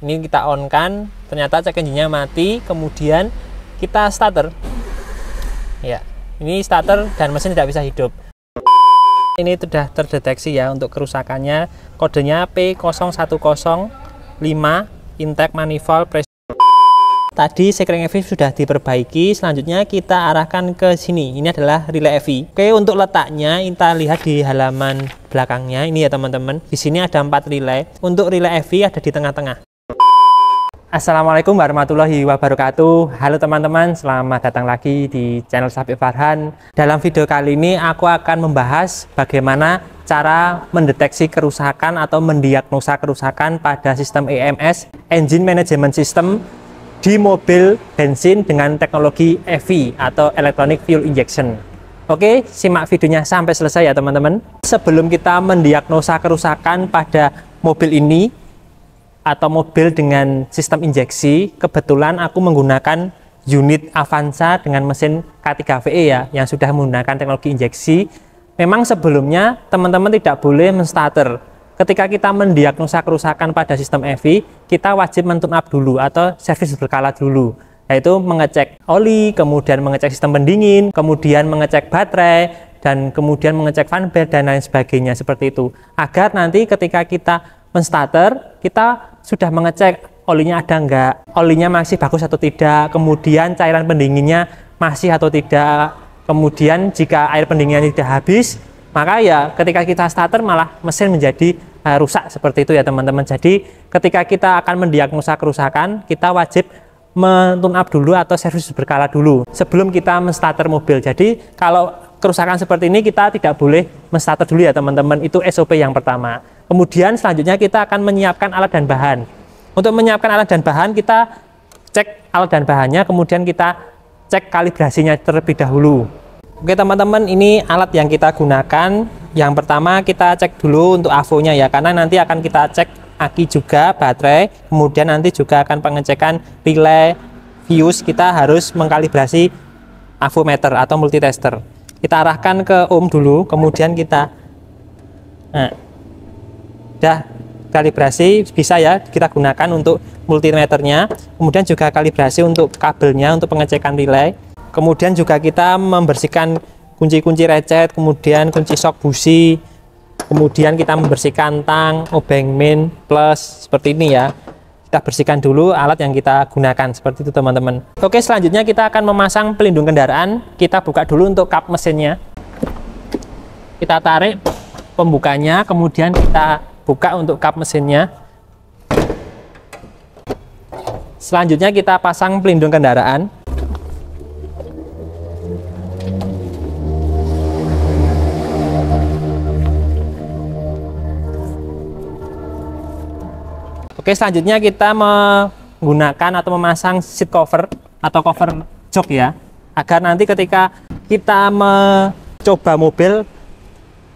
Ini kita on kan, ternyata check engine-nya mati, kemudian kita starter. Ya, ini starter dan mesin tidak bisa hidup. Ini sudah terdeteksi ya untuk kerusakannya. Kodenya P0105 intake manifold pressure. Tadi sekring EV sudah diperbaiki. Selanjutnya kita arahkan ke sini. Ini adalah relay EV. Oke, untuk letaknya kita lihat di halaman belakangnya. Ini ya teman-teman. Di sini ada 4 relay. Untuk relay EV ada di tengah-tengah. Assalamualaikum warahmatullahi wabarakatuh. Halo teman-teman, selamat datang lagi di channel Syafiq Farhan. Dalam video kali ini aku akan membahas bagaimana cara mendeteksi kerusakan atau mendiagnosa kerusakan pada sistem EMS, Engine Management System, di mobil bensin dengan teknologi EV atau Electronic Fuel Injection. Oke, simak videonya sampai selesai ya teman-teman. Sebelum kita mendiagnosa kerusakan pada mobil ini atau mobil dengan sistem injeksi, kebetulan aku menggunakan unit Avanza dengan mesin K3VE ya, yang sudah menggunakan teknologi injeksi. Memang sebelumnya teman-teman tidak boleh menstarter. Ketika kita mendiagnosa kerusakan pada sistem EV, kita wajib men-tune up dulu atau servis berkala dulu, yaitu mengecek oli, kemudian mengecek sistem pendingin, kemudian mengecek baterai, dan kemudian mengecek fan belt dan lain sebagainya seperti itu. Agar nanti ketika kita menstarter, kita sudah mengecek olinya ada enggak, olinya masih bagus atau tidak, kemudian cairan pendinginnya masih atau tidak, kemudian jika air pendinginnya tidak habis, maka ya ketika kita starter malah mesin menjadi rusak seperti itu ya teman-teman. Jadi ketika kita akan mendiagnosa kerusakan, kita wajib men-tune up dulu atau servis berkala dulu sebelum kita menstarter mobil. Jadi kalau kerusakan seperti ini kita tidak boleh menstarter dulu ya teman-teman. Itu SOP yang pertama. Kemudian selanjutnya kita akan menyiapkan alat dan bahan. Untuk menyiapkan alat dan bahan, kita cek alat dan bahannya, kemudian kita cek kalibrasinya terlebih dahulu. Oke teman-teman, ini alat yang kita gunakan. Yang pertama kita cek dulu untuk avonya ya, karena nanti akan kita cek aki juga, baterai, kemudian nanti juga akan pengecekan relay, fuse. Kita harus mengkalibrasi avometer atau multitester. Kita arahkan ke ohm dulu, kemudian kita udah kalibrasi, bisa ya kita gunakan untuk multimeternya, kemudian juga kalibrasi untuk kabelnya untuk pengecekan relay. Kemudian juga kita membersihkan kunci-kunci recet, kemudian kunci shock busi, kemudian kita membersihkan tang, obeng main plus seperti ini ya. Kita bersihkan dulu alat yang kita gunakan seperti itu teman-teman. Oke, selanjutnya kita akan memasang pelindung kendaraan. Kita buka dulu untuk kap mesinnya. Kita tarik pembukanya, kemudian kita buka untuk kap mesinnya. Selanjutnya kita pasang pelindung kendaraan. Oke, selanjutnya kita menggunakan atau memasang seat cover atau cover jok ya, agar nanti ketika kita mencoba mobil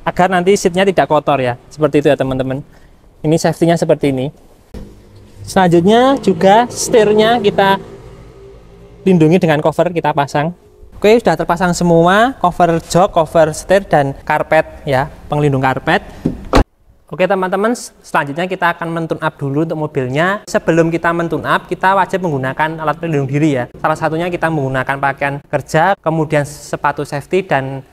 agar nanti seatnya tidak kotor ya, seperti itu ya teman-teman. Ini safety-nya seperti ini. Selanjutnya juga setirnya kita lindungi dengan cover, kita pasang. Oke, sudah terpasang semua cover jok, cover setir, dan karpet ya, pengelindung karpet. Oke teman-teman, selanjutnya kita akan men-tune up dulu untuk mobilnya. Sebelum kita men-tune up, kita wajib menggunakan alat pelindung diri ya. Salah satunya kita menggunakan pakaian kerja, kemudian sepatu safety, dan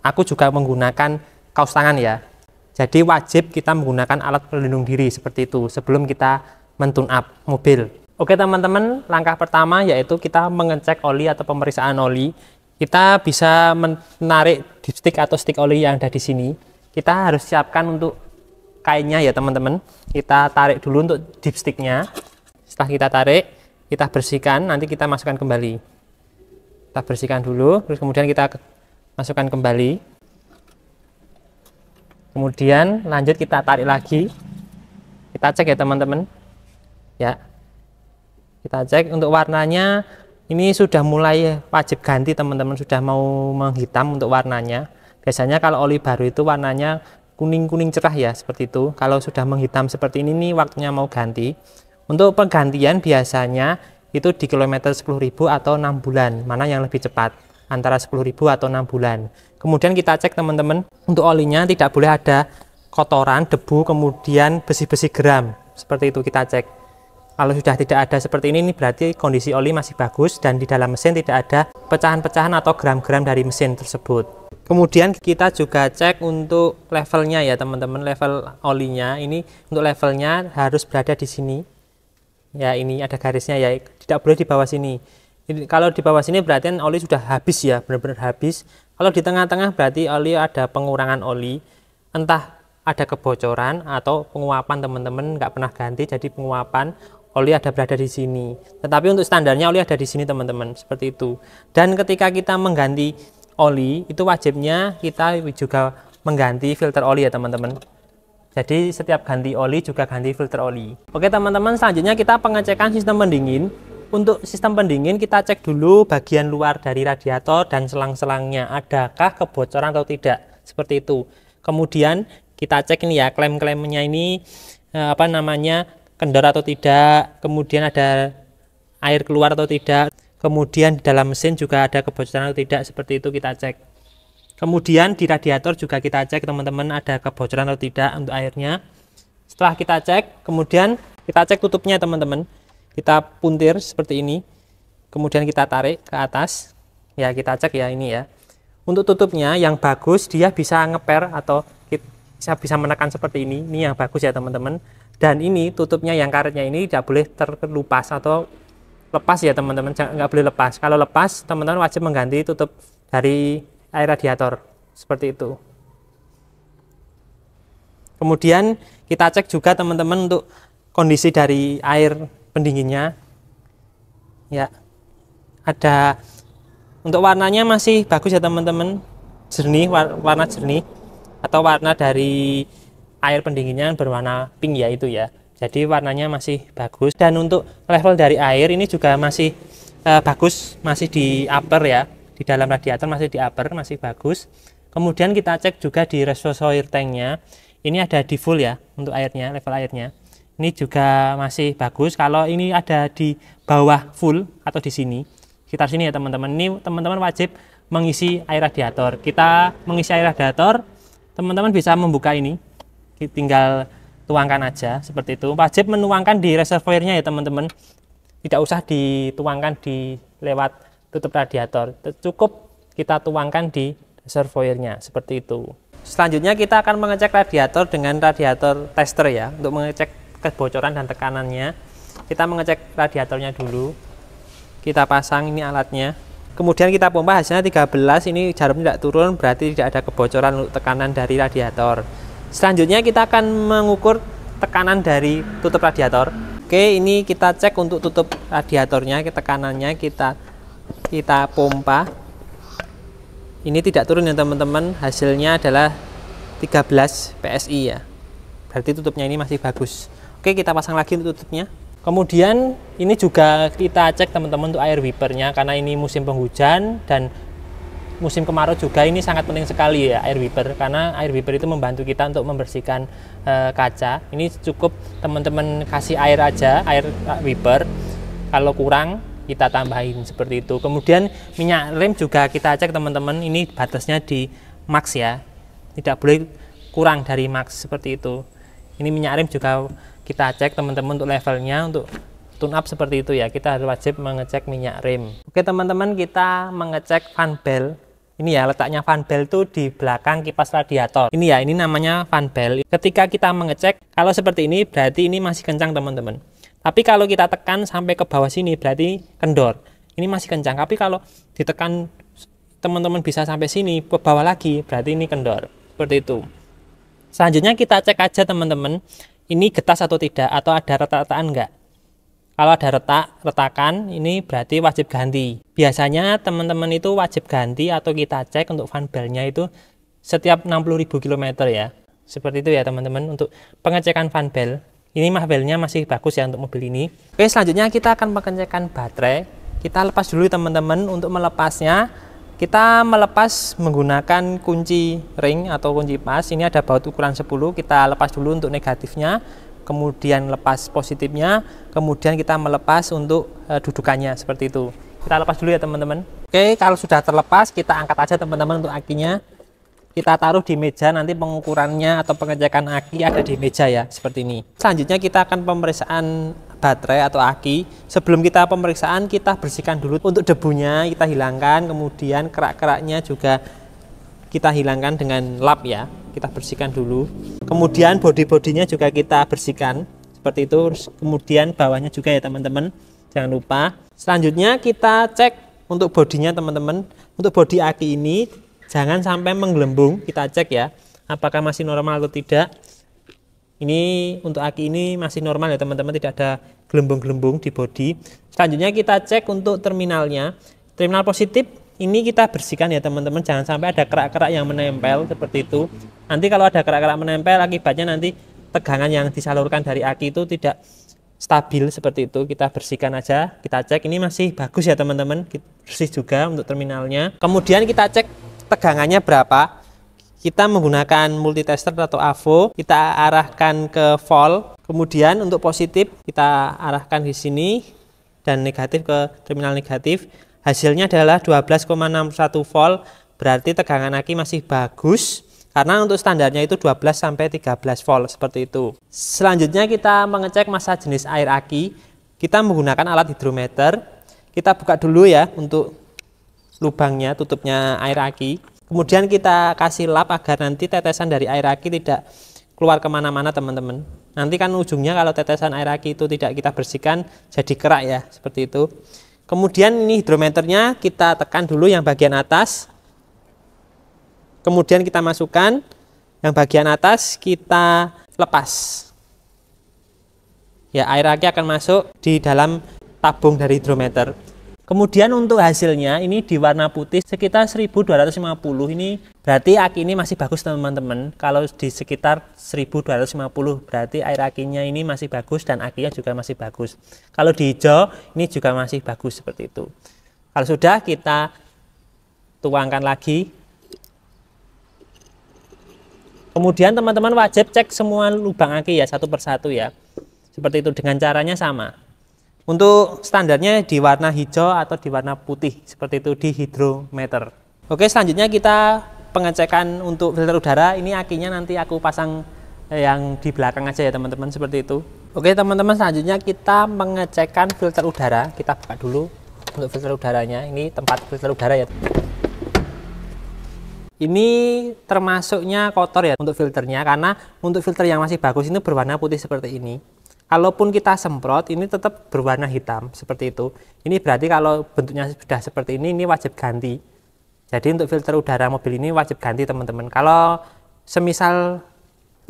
aku juga menggunakan kaos tangan ya. Jadi wajib kita menggunakan alat pelindung diri seperti itu sebelum kita men-tune up mobil. Oke teman-teman, langkah pertama yaitu kita mengecek oli atau pemeriksaan oli. Kita bisa menarik dipstick atau stick oli yang ada di sini. Kita harus siapkan untuk kainnya ya teman-teman. Kita tarik dulu untuk dipsticknya. Setelah kita tarik, kita bersihkan, nanti kita masukkan kembali. Kita bersihkan dulu, terus kemudian kita masukkan kembali. Kemudian lanjut kita tarik lagi. Kita cek ya teman-teman. Ya. Kita cek untuk warnanya, ini sudah mulai wajib ganti teman-teman, sudah mau menghitam untuk warnanya. Biasanya kalau oli baru itu warnanya kuning-kuning cerah ya, seperti itu. Kalau sudah menghitam seperti ini nih, waktunya mau ganti. Untuk penggantian biasanya itu di kilometer 10.000 atau 6 bulan, mana yang lebih cepat, antara 10.000 atau 6 bulan. Kemudian kita cek teman-teman, untuk olinya tidak boleh ada kotoran, debu, kemudian besi-besi geram, seperti itu kita cek. Kalau sudah tidak ada seperti ini berarti kondisi oli masih bagus dan di dalam mesin tidak ada pecahan-pecahan atau gram-gram dari mesin tersebut. Kemudian kita juga cek untuk levelnya ya teman-teman, level olinya. Ini untuk levelnya harus berada di sini. Ya, ini ada garisnya ya, tidak boleh di bawah sini. Kalau di bawah sini berarti oli sudah habis ya, benar-benar habis. Kalau di tengah-tengah berarti oli ada pengurangan oli, entah ada kebocoran atau penguapan teman-teman nggak pernah ganti, jadi penguapan oli ada berada di sini. Tetapi untuk standarnya oli ada di sini teman-teman, seperti itu. Dan ketika kita mengganti oli itu wajibnya kita juga mengganti filter oli ya teman-teman. Jadi setiap ganti oli juga ganti filter oli. Oke teman-teman, selanjutnya kita pengecekan sistem pendingin. Untuk sistem pendingin kita cek dulu bagian luar dari radiator dan selang-selangnya, adakah kebocoran atau tidak, seperti itu. Kemudian kita cek ini ya, klem-klemnya ini kendor atau tidak, kemudian ada air keluar atau tidak, kemudian di dalam mesin juga ada kebocoran atau tidak, seperti itu kita cek. Kemudian di radiator juga kita cek teman-teman, ada kebocoran atau tidak untuk airnya. Setelah kita cek, kemudian kita cek tutupnya teman-teman, kita puntir seperti ini, kemudian kita tarik ke atas ya, kita cek ya ini ya. Untuk tutupnya yang bagus dia bisa ngeper atau bisa menekan seperti ini yang bagus ya teman-teman. Dan ini tutupnya yang karetnya ini tidak boleh terkelupas atau lepas ya teman-teman, nggak boleh lepas. Kalau lepas teman-teman wajib mengganti tutup dari air radiator seperti itu. Kemudian kita cek juga teman-teman untuk kondisi dari air pendinginnya ya, ada untuk warnanya masih bagus ya teman-teman, jernih, warna jernih, atau warna dari air pendinginnya berwarna pink ya itu ya, jadi warnanya masih bagus. Dan untuk level dari air ini juga masih bagus, masih di upper ya, di dalam radiator masih di upper, masih bagus. Kemudian kita cek juga di reservoir tanknya, ini ada di full ya untuk airnya, level airnya ini juga masih bagus. Kalau ini ada di bawah full atau di sini, sekitar sini ya teman-teman, ini teman-teman wajib mengisi air radiator. Kita mengisi air radiator, teman-teman bisa membuka ini, tinggal tuangkan aja seperti itu. Wajib menuangkan di reservoirnya ya teman-teman, tidak usah dituangkan di lewat tutup radiator, cukup kita tuangkan di reservoirnya seperti itu. Selanjutnya kita akan mengecek radiator dengan radiator tester ya, untuk mengecek kebocoran dan tekanannya. Kita mengecek radiatornya dulu, kita pasang ini alatnya, kemudian kita pompa, hasilnya 13, ini jarum tidak turun berarti tidak ada kebocoran untuk tekanan dari radiator. Selanjutnya kita akan mengukur tekanan dari tutup radiator. Oke, ini kita cek untuk tutup radiatornya, tekanannya kita pompa. Ini tidak turun ya teman-teman, hasilnya adalah 13 PSI ya, berarti tutupnya ini masih bagus. Oke, kita pasang lagi untuk tutupnya. Kemudian ini juga kita cek teman-teman untuk air wipernya, karena ini musim penghujan dan musim kemarau juga, ini sangat penting sekali ya air wiper, karena air wiper itu membantu kita untuk membersihkan kaca. Ini cukup teman-teman kasih air aja, air wiper, kalau kurang kita tambahin seperti itu. Kemudian minyak rem juga kita cek teman-teman, ini batasnya di max ya, tidak boleh kurang dari max seperti itu. Ini minyak rem juga kita cek teman-teman untuk levelnya, untuk tune up seperti itu ya, kita harus wajib mengecek minyak rem. Oke teman-teman, kita mengecek fan bell. Ini ya, letaknya fan bell itu di belakang kipas radiator. Ini ya, ini namanya fan bell. Ketika kita mengecek, kalau seperti ini berarti ini masih kencang teman-teman. Tapi kalau kita tekan sampai ke bawah sini berarti kendor. Ini masih kencang. Tapi kalau ditekan teman-teman bisa sampai sini ke bawah lagi berarti ini kendor. Seperti itu. Selanjutnya kita cek aja teman-teman, ini getas atau tidak, atau ada retak-retakan enggak. Kalau ada retakan, ini berarti wajib ganti. Biasanya teman-teman itu wajib ganti atau kita cek untuk fan bell-nya itu setiap 60.000 km ya. Seperti itu ya teman-teman untuk pengecekan fan bell. Ini fan bell-nya masih bagus ya untuk mobil ini. Oke, selanjutnya kita akan pengecekan baterai. Kita lepas dulu teman-teman. Untuk melepasnya, kita melepas menggunakan kunci ring atau kunci pas. Ini ada baut ukuran 10. Kita lepas dulu untuk negatifnya, kemudian lepas positifnya, kemudian kita melepas untuk dudukannya seperti itu. Kita lepas dulu ya teman-teman. Oke, kalau sudah terlepas kita angkat aja teman-teman untuk akinya. kita taruh di meja, nanti pengukurannya atau pengecekan aki ada di meja ya, seperti ini. Selanjutnya kita akan pemeriksaan baterai atau aki. Sebelum kita pemeriksaan, kita bersihkan dulu untuk debunya, kita hilangkan, kemudian kerak-keraknya juga kita hilangkan dengan lap ya, kita bersihkan dulu. Kemudian bodi-bodinya juga kita bersihkan seperti itu. Kemudian bawahnya juga ya teman-teman, jangan lupa. Selanjutnya kita cek untuk bodinya teman-teman. Untuk bodi aki ini jangan sampai menggelembung, kita cek ya apakah masih normal atau tidak. Ini untuk aki ini masih normal ya teman-teman, tidak ada gelembung-gelembung di bodi. Selanjutnya kita cek untuk terminalnya. Terminal positif ini kita bersihkan ya teman-teman, jangan sampai ada kerak-kerak yang menempel seperti itu. Nanti kalau ada kerak-kerak menempel, akibatnya nanti tegangan yang disalurkan dari aki itu tidak stabil seperti itu. Kita bersihkan aja, kita cek ini masih bagus ya teman-teman, bersih juga untuk terminalnya. Kemudian kita cek tegangannya berapa. Kita menggunakan multitester atau AVO, kita arahkan ke volt. Kemudian untuk positif kita arahkan di sini dan negatif ke terminal negatif. Hasilnya adalah 12,61 volt, berarti tegangan aki masih bagus. Karena untuk standarnya itu 12 sampai 13 volt seperti itu. Selanjutnya kita mengecek massa jenis air aki. Kita menggunakan alat hidrometer. Kita buka dulu ya untuk lubangnya, tutupnya air aki. Kemudian kita kasih lap agar nanti tetesan dari air aki tidak keluar kemana-mana teman-teman. Nanti kan ujungnya kalau tetesan air aki itu tidak kita bersihkan jadi kerak ya, seperti itu. Kemudian ini hidrometernya kita tekan dulu yang bagian atas. Kemudian kita masukkan yang bagian atas, kita lepas. Ya, air aki akan masuk di dalam tabung dari hidrometer. Kemudian untuk hasilnya ini di warna putih sekitar 1250. Ini berarti aki ini masih bagus teman-teman. Kalau di sekitar 1250 berarti air akinya ini masih bagus dan akinya juga masih bagus. Kalau di hijau ini juga masih bagus seperti itu. Kalau sudah kita tuangkan lagi. Kemudian teman-teman wajib cek semua lubang aki ya satu persatu ya. Seperti itu, dengan caranya sama. Untuk standarnya di warna hijau atau di warna putih seperti itu di hidrometer. Oke, selanjutnya kita pengecekan untuk filter udara. Ini akinya nanti aku pasang yang di belakang aja ya teman-teman, seperti itu. Oke teman-teman, selanjutnya kita pengecekan filter udara. Kita buka dulu untuk filter udaranya. Ini tempat filter udara ya. Ini termasuknya kotor ya untuk filternya, karena untuk filter yang masih bagus ini berwarna putih seperti ini. Kalaupun kita semprot ini tetap berwarna hitam seperti itu. Ini berarti kalau bentuknya sudah seperti ini wajib ganti. Jadi untuk filter udara mobil ini wajib ganti teman-teman. Kalau semisal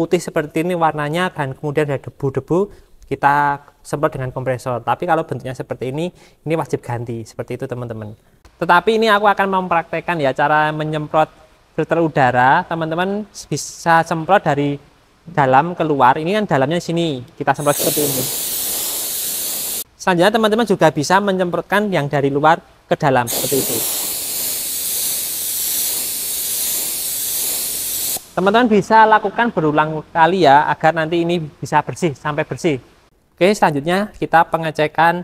putih seperti ini warnanya dan kemudian ada debu-debu, kita semprot dengan kompresor. Tapi kalau bentuknya seperti ini wajib ganti seperti itu teman-teman. Tetapi ini aku akan mempraktekkan ya cara menyemprot filter udara. Teman-teman bisa semprot dari dalam keluar. Ini kan dalamnya sini, kita semprot seperti ini. Selanjutnya teman-teman juga bisa menyemprotkan yang dari luar ke dalam seperti itu. Teman-teman bisa lakukan berulang kali ya agar nanti ini bisa bersih sampai bersih. Oke, selanjutnya kita pengecekan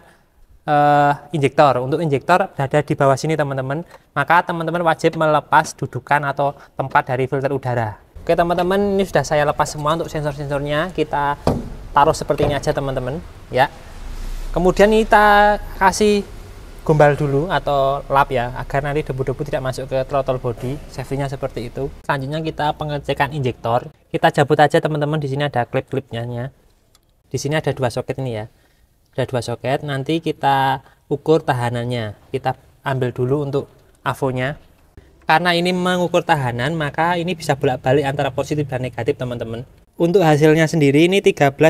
injektor. Untuk injektor berada di bawah sini teman-teman. Maka teman-teman wajib melepas dudukan atau tempat dari filter udara. Oke teman-teman, ini sudah saya lepas semua untuk sensor-sensornya. Kita taruh seperti ini aja teman-teman ya. Kemudian kita kasih gombal dulu atau lap ya, agar nanti debu-debu tidak masuk ke throttle body. Safety-nya seperti itu. Selanjutnya kita pengecekan injektor. Kita cabut aja teman-teman. Di sini ada klip-klipnya. Di sini ada dua soket ini ya. Ada dua soket. Nanti kita ukur tahanannya. Kita ambil dulu untuk AVO-nya. Karena ini mengukur tahanan, maka ini bisa bolak-balik antara positif dan negatif teman-teman. Untuk hasilnya sendiri ini 13,6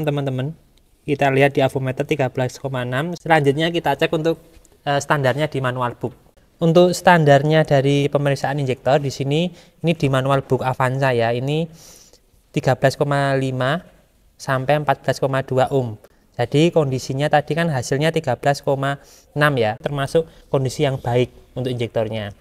teman-teman. Kita lihat di avometer 13,6. Selanjutnya kita cek untuk standarnya di manual book. Untuk standarnya dari pemeriksaan injektor di sini ini di manual book Avanza ya. Ini 13,5 sampai 14,2 ohm. Jadi kondisinya tadi kan hasilnya 13,6 ya, termasuk kondisi yang baik untuk injektornya.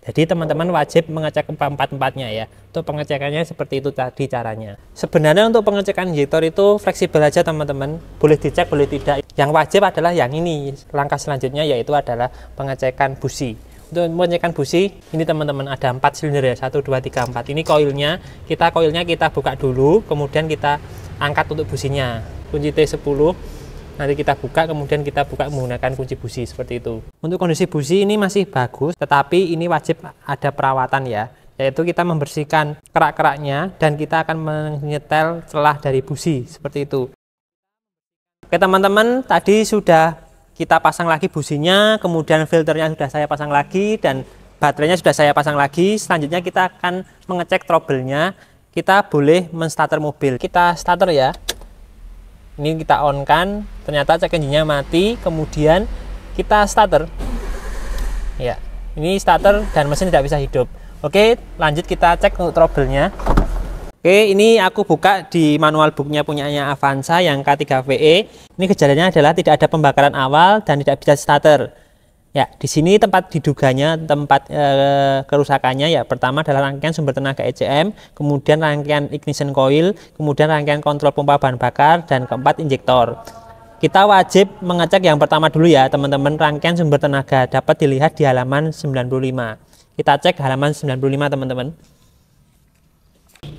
Jadi teman-teman wajib mengecek empat-empatnya ya. Untuk pengecekannya seperti itu tadi caranya. Sebenarnya untuk pengecekan injektor itu fleksibel aja teman-teman. Boleh dicek, boleh tidak. Yang wajib adalah yang ini. Langkah selanjutnya yaitu adalah pengecekan busi. Untuk mengecekkan busi, ini teman-teman ada 4 silinder ya, 1, 2, 3, 4. Ini koilnya kita buka dulu, kemudian kita angkat untuk businya. Kunci T10, nanti kita buka, kemudian kita buka menggunakan kunci busi seperti itu. Untuk kondisi busi ini masih bagus, tetapi ini wajib ada perawatan ya, yaitu kita membersihkan kerak-keraknya dan kita akan menyetel celah dari busi seperti itu. Oke teman-teman, tadi sudah kita pasang lagi businya, kemudian filternya sudah saya pasang lagi dan baterainya sudah saya pasang lagi. Selanjutnya kita akan mengecek trouble-nya. Kita boleh menstarter mobil. Kita starter ya. Ini kita on kan, ternyata check engine-nya mati, kemudian kita starter. Ya, ini starter dan mesin tidak bisa hidup. Oke, lanjut kita cek untuk trouble-nya. Oke, ini aku buka di manual booknya punyanya Avanza yang K3VE. Ini gejalanya adalah tidak ada pembakaran awal dan tidak bisa starter. Ya, di sini tempat diduganya, tempat kerusakannya ya. Pertama adalah rangkaian sumber tenaga ECM, kemudian rangkaian ignition coil, kemudian rangkaian kontrol pompa bahan bakar, dan keempat injektor. Kita wajib mengecek yang pertama dulu ya, teman-teman, rangkaian sumber tenaga dapat dilihat di halaman 95. Kita cek halaman 95, teman-teman.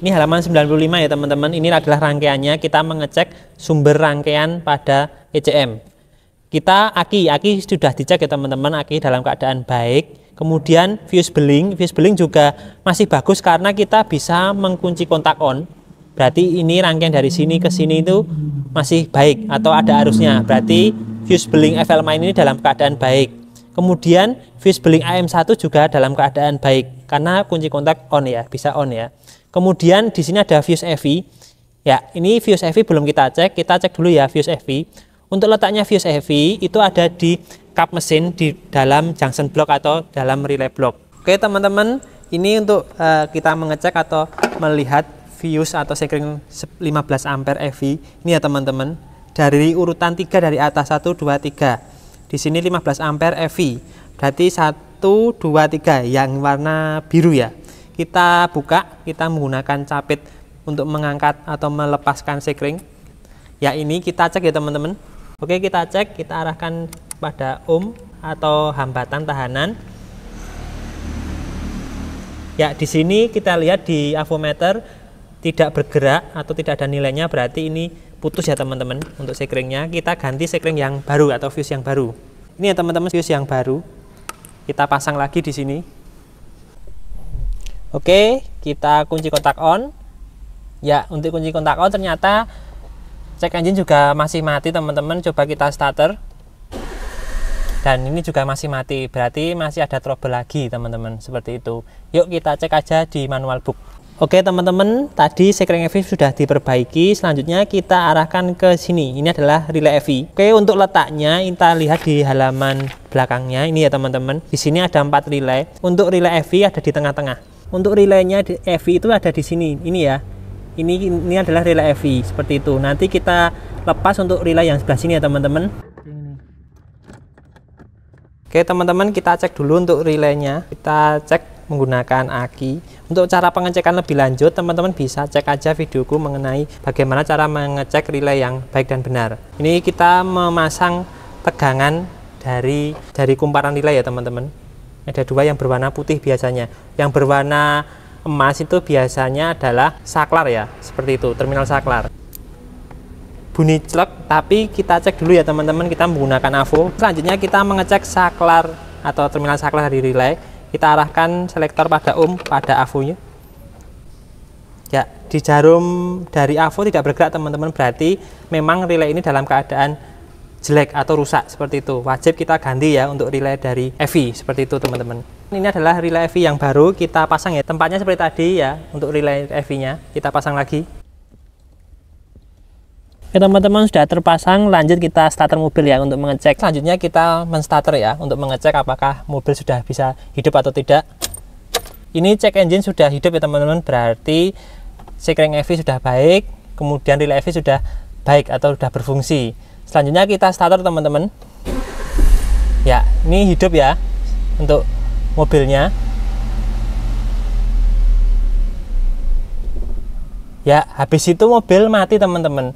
Ini halaman 95 ya teman-teman, ini adalah rangkaiannya. Kita mengecek sumber rangkaian pada ECM. Kita aki sudah dicek ya teman-teman, aki dalam keadaan baik. Kemudian fuse beling juga masih bagus karena kita bisa mengunci kontak on. Berarti ini rangkaian dari sini ke sini itu masih baik atau ada arusnya. Berarti fuse beling FL main ini dalam keadaan baik. Kemudian fuse beling AM1 juga dalam keadaan baik karena kunci kontak on ya, bisa on ya. Kemudian di sini ada fuse EV. Ya, ini fuse EV belum kita cek. Kita cek dulu ya fuse EV. Untuk letaknya fuse EV itu ada di kap mesin di dalam junction block atau dalam relay block. Oke teman-teman, ini untuk kita mengecek atau melihat fuse atau sekring 15 ampere EV. Ini ya teman-teman, dari urutan 3 dari atas 1, 2, 3. Di sini 15 ampere EV. Berarti 1, 2, 3 yang warna biru ya. Kita buka, kita menggunakan capit untuk mengangkat atau melepaskan sekring. Ya, ini kita cek ya teman-teman. Oke, kita cek, kita arahkan pada ohm atau hambatan tahanan. Ya, di sini kita lihat di avometer tidak bergerak atau tidak ada nilainya, berarti ini putus ya teman-teman. Untuk sekringnya kita ganti sekring yang baru atau fuse yang baru. Ini ya teman-teman, fuse yang baru. Kita pasang lagi di sini. Oke, kita kunci kontak on. Ya, untuk kunci kontak on ternyata check engine juga masih mati teman-teman. Coba kita starter. Dan ini juga masih mati, berarti masih ada trouble lagi teman-teman, seperti itu. Yuk kita cek aja di manual book. Oke teman-teman, tadi sekring EV sudah diperbaiki. Selanjutnya kita arahkan ke sini. Ini adalah relay EV. Oke, untuk letaknya kita lihat di halaman belakangnya. Ini ya teman-teman, di sini ada 4 relay. Untuk relay EV ada di tengah-tengah. Untuk relaynya EV itu ada di sini. Ini ya. Ini adalah relay EV seperti itu. Nanti kita lepas untuk relay yang sebelah sini ya teman-teman. Oke teman-teman, kita cek dulu untuk relaynya. Kita cek menggunakan aki. Untuk cara pengecekan lebih lanjut, teman-teman bisa cek aja videoku mengenai bagaimana cara mengecek relay yang baik dan benar. Ini kita memasang tegangan dari kumparan relay ya teman-teman. Ada 2 yang berwarna putih biasanya. Yang berwarna emas itu biasanya adalah saklar ya, seperti itu, terminal saklar. Bunyi celek, tapi kita cek dulu ya teman-teman, kita menggunakan avo. Selanjutnya kita mengecek saklar atau terminal saklar dari relay. Kita arahkan selektor pada ohm pada avonya. Ya, di jarum dari avo tidak bergerak teman-teman, berarti memang relay ini dalam keadaan jelek atau rusak seperti itu. Wajib kita ganti ya untuk relay dari EV seperti itu teman-teman. Ini adalah relay EV yang baru kita pasang ya. Tempatnya seperti tadi ya, untuk relay EV-nya kita pasang lagi. Oke teman-teman, sudah terpasang. Lanjut kita starter mobil ya untuk mengecek. Selanjutnya kita menstarter ya untuk mengecek apakah mobil sudah bisa hidup atau tidak. Ini check engine sudah hidup ya teman-teman, berarti sekring EV sudah baik, kemudian relay EV sudah baik atau sudah berfungsi. Selanjutnya kita starter teman-teman. Ya, ini hidup ya untuk mobilnya. Ya, habis itu mobil mati teman-teman.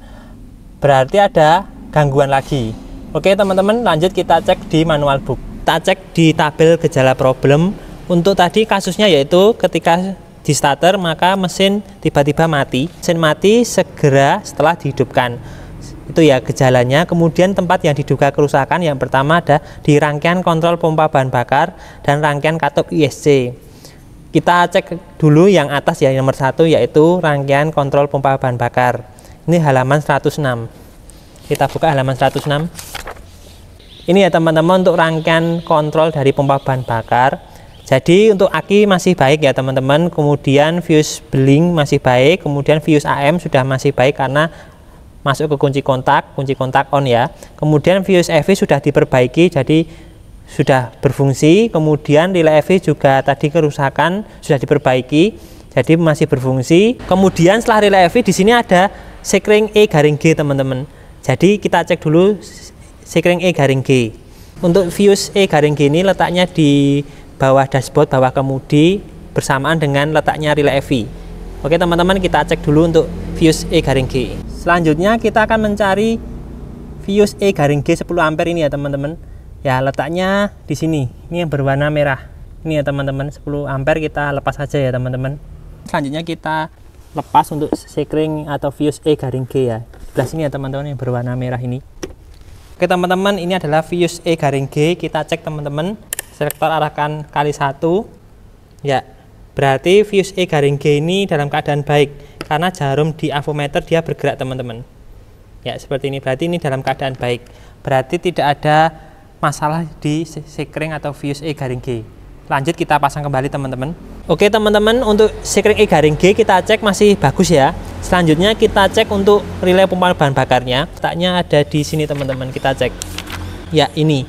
Berarti ada gangguan lagi. Oke teman-teman, lanjut kita cek di manual book. kita cek di tabel gejala problem. Untuk tadi kasusnya yaitu ketika di starter maka mesin tiba-tiba mati. Mesin mati segera setelah dihidupkan. Itu ya gejalanya. Kemudian tempat yang diduga kerusakan yang pertama ada di rangkaian kontrol pompa bahan bakar dan rangkaian katup ISC. Kita cek dulu yang atas ya, nomor 1 yaitu rangkaian kontrol pompa bahan bakar. Ini halaman 106. Kita buka halaman 106. Ini ya teman-teman untuk rangkaian kontrol dari pompa bahan bakar. Jadi untuk aki masih baik ya teman-teman, kemudian fuse beling masih baik, kemudian fuse AM sudah masih baik karena masuk ke kunci kontak on ya. Kemudian fuse EV sudah diperbaiki jadi sudah berfungsi, kemudian relay EV juga tadi kerusakan sudah diperbaiki jadi masih berfungsi. Kemudian setelah relay EV di sini ada sekring E-G teman-teman. Jadi kita cek dulu sekring E-G. Untuk fuse E-G ini letaknya di bawah dashboard, bawah kemudi bersamaan dengan letaknya relay EV. Oke teman-teman, kita cek dulu untuk fuse E-G. Selanjutnya kita akan mencari fuse E-G 10 ampere ini ya teman-teman. Ya letaknya di sini. Ini yang berwarna merah. Ini ya teman-teman, 10 ampere kita lepas saja ya teman-teman. Selanjutnya kita lepas untuk sekring atau fuse E-G ya. Sebelah sini ya teman-teman yang berwarna merah ini. Oke teman-teman, ini adalah fuse E-G. Kita cek teman-teman. Selektor arahkan kali 1 ya, berarti fuse E-G ini dalam keadaan baik karena jarum di avometer dia bergerak teman-teman ya, seperti ini, berarti ini dalam keadaan baik, berarti tidak ada masalah di sekring atau fuse E-G. Lanjut kita pasang kembali teman-teman. Oke teman-teman, untuk sekring E-G kita cek masih bagus ya. Selanjutnya kita cek untuk relay pompa bahan bakarnya, letaknya ada di sini teman-teman. Kita cek ya, ini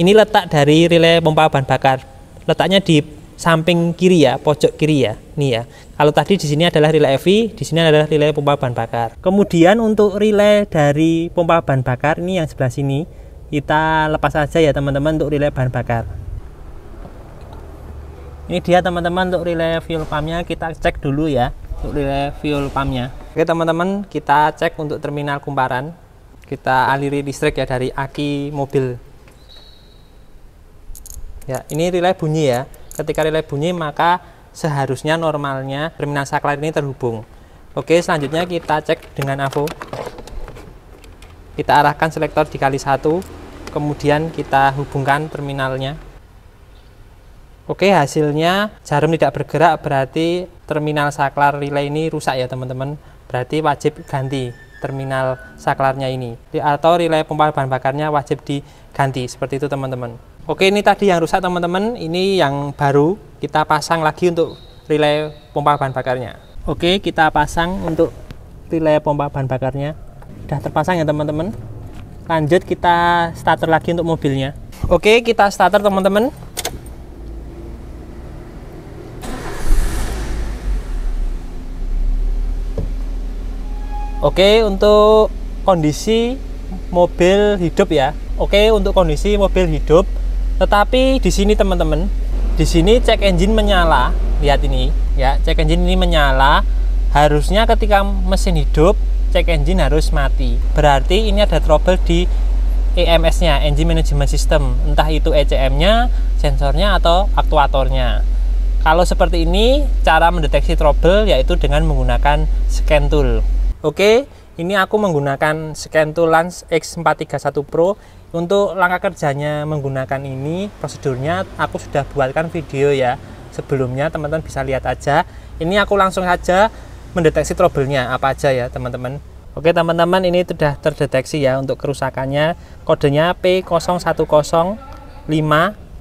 letak dari relay pompa bahan bakar. Letaknya di samping kiri ya, pojok kiri ya. Nih ya. Kalau tadi di sini adalah relay EV, di sini adalah relay pompa bahan bakar. Kemudian untuk relay dari pompa bahan bakar ini yang sebelah sini, kita lepas saja ya teman-teman untuk relay bahan bakar. Ini dia teman-teman untuk relay fuel pumpnya, kita cek dulu ya untuk relay fuel pumpnya. Oke teman-teman, kita cek untuk terminal kumparan. Kita aliri listrik ya dari aki mobil. Ya, ini relay bunyi ya. Ketika relay bunyi maka seharusnya normalnya terminal saklar ini terhubung. Oke, selanjutnya kita cek dengan avo. Kita arahkan selektor dikali 1, kemudian kita hubungkan terminalnya. Oke, hasilnya jarum tidak bergerak, berarti terminal saklar relay ini rusak ya teman-teman. Berarti wajib ganti terminal saklarnya ini, atau relay pompa bahan bakarnya wajib diganti, seperti itu teman-teman. Oke, ini tadi yang rusak teman-teman, ini yang baru kita pasang lagi untuk relay pompa bahan bakarnya. Oke, kita pasang untuk relay pompa bahan bakarnya, sudah terpasang ya teman-teman. Lanjut kita starter lagi untuk mobilnya. Oke, kita starter teman-teman. Oke, untuk kondisi mobil hidup ya. Oke, untuk kondisi mobil hidup. Tetapi di sini teman-teman, di sini cek engine menyala. Lihat ini ya, cek engine ini menyala. Harusnya ketika mesin hidup, cek engine harus mati. Berarti ini ada trouble di EMS-nya, Engine Management System. Entah itu ECM-nya, sensornya atau aktuatornya. Kalau seperti ini, cara mendeteksi trouble yaitu dengan menggunakan scan tool. Oke, ini aku menggunakan scan tool Lance X431 Pro. Untuk langkah kerjanya menggunakan ini, prosedurnya aku sudah buatkan video ya sebelumnya, teman-teman bisa lihat aja. Ini aku langsung saja mendeteksi trouble-nya apa aja ya teman-teman. Oke teman-teman, ini sudah terdeteksi ya untuk kerusakannya. Kodenya P0105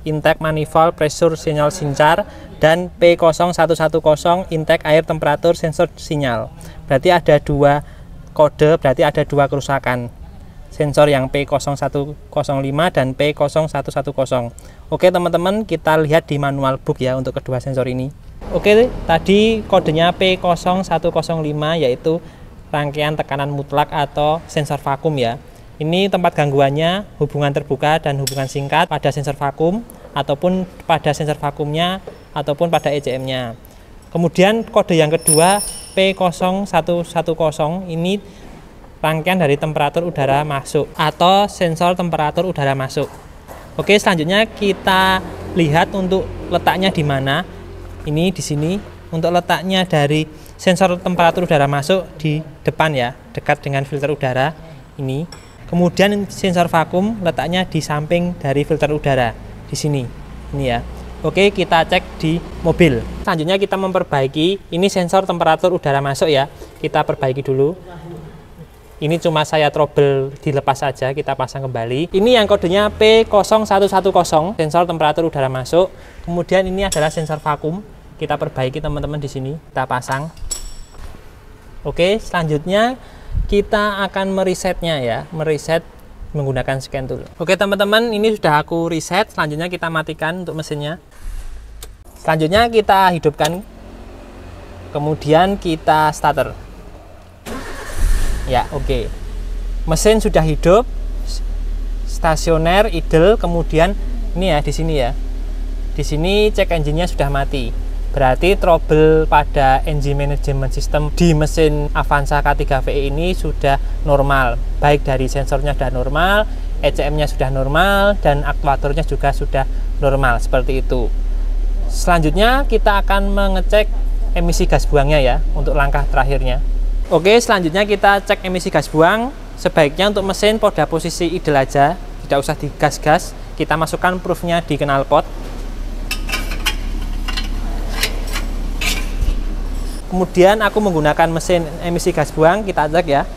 intake manifold pressure sinyal sincar, dan P0110 intake air temperatur sensor sinyal. Berarti ada dua kode, berarti ada dua kerusakan sensor yang P0105 dan P0110. Oke teman-teman, kita lihat di manual book ya untuk kedua sensor ini. Oke, tadi kodenya P0105 yaitu rangkaian tekanan mutlak atau sensor vakum ya. Ini tempat gangguannya hubungan terbuka dan hubungan singkat pada sensor vakum ataupun pada sensor vakumnya ataupun pada ECM-nya. Kemudian kode yang kedua P0110 ini rangkaian dari temperatur udara masuk atau sensor temperatur udara masuk. Oke, selanjutnya kita lihat untuk letaknya di mana. Ini di sini. Untuk letaknya dari sensor temperatur udara masuk di depan ya, dekat dengan filter udara ini. Kemudian sensor vakum letaknya di samping dari filter udara di sini. Ini ya. Oke, kita cek di mobil. Selanjutnya kita memperbaiki. Ini sensor temperatur udara masuk ya. Kita perbaiki dulu. Ini cuma saya trouble dilepas saja, kita pasang kembali. Ini yang kodenya P0110, sensor temperatur udara masuk. Kemudian ini adalah sensor vakum. Kita perbaiki teman-teman di sini, kita pasang. Oke, selanjutnya kita akan meresetnya ya, mereset menggunakan scan tool. Oke teman-teman, ini sudah aku reset. Selanjutnya kita matikan untuk mesinnya. Selanjutnya kita hidupkan, kemudian kita starter. Ya, oke. Mesin sudah hidup, stasioner, idle, kemudian ini ya di sini ya. Di sini cek engine-nya sudah mati. Berarti trouble pada engine management system di mesin Avanza K3VE ini sudah normal. Baik dari sensornya sudah normal, ECM-nya sudah normal, dan aktuatornya juga sudah normal, seperti itu. Selanjutnya kita akan mengecek emisi gas buangnya ya, untuk langkah terakhirnya. Oke, selanjutnya kita cek emisi gas buang. Sebaiknya untuk mesin pada posisi idle aja, tidak usah digas-gas. Kita masukkan proofnya di knalpot. Kemudian aku menggunakan mesin emisi gas buang, kita cek ya.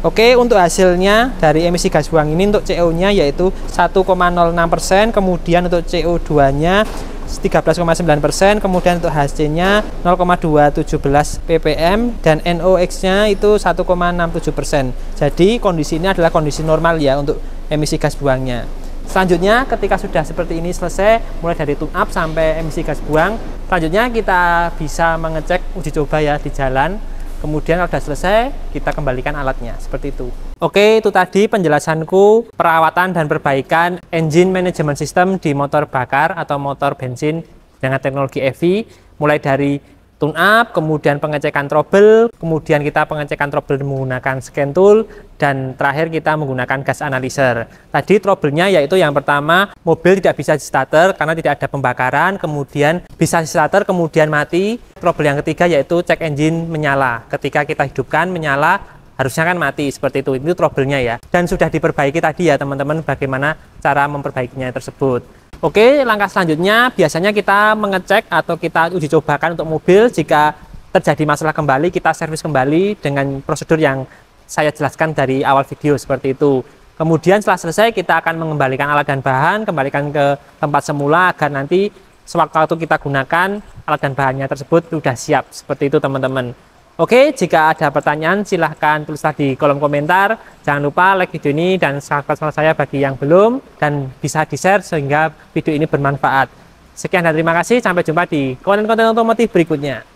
Oke, untuk hasilnya dari emisi gas buang ini untuk CO-nya yaitu 1,06%, kemudian untuk CO2-nya 13,9%, kemudian untuk HC-nya 0,217 ppm, dan NOx-nya itu 1,67%. Jadi kondisi ini adalah kondisi normal ya untuk emisi gas buangnya. Selanjutnya ketika sudah seperti ini selesai, mulai dari tune up sampai emisi gas buang, selanjutnya kita bisa mengecek uji coba ya di jalan. Kemudian kalau sudah selesai, kita kembalikan alatnya seperti itu. Oke, itu tadi penjelasanku perawatan dan perbaikan engine management system di motor bakar atau motor bensin dengan teknologi EV, mulai dari tune up, kemudian pengecekan trouble, kemudian kita pengecekan trouble menggunakan scan tool, dan terakhir kita menggunakan gas analyzer. Tadi trouble-nya yaitu yang pertama, mobil tidak bisa di-starter karena tidak ada pembakaran, kemudian bisa di-starter kemudian mati. Trouble yang ketiga yaitu cek engine menyala. Ketika kita hidupkan menyala, harusnya kan mati, seperti itu trouble-nya ya. Dan sudah diperbaiki tadi ya teman-teman, bagaimana cara memperbaikinya tersebut. Oke, langkah selanjutnya biasanya kita mengecek atau kita uji cobakan untuk mobil. Jika terjadi masalah kembali, kita servis kembali dengan prosedur yang saya jelaskan dari awal video seperti itu. Kemudian setelah selesai kita akan mengembalikan alat dan bahan, kembalikan ke tempat semula agar nanti sewaktu-waktu kita gunakan alat dan bahannya tersebut sudah siap. Seperti itu teman-teman. Oke, jika ada pertanyaan silahkan tulislah di kolom komentar. Jangan lupa like video ini dan subscribe channel saya bagi yang belum, dan bisa di-share sehingga video ini bermanfaat. Sekian dan terima kasih, sampai jumpa di konten-konten otomotif berikutnya.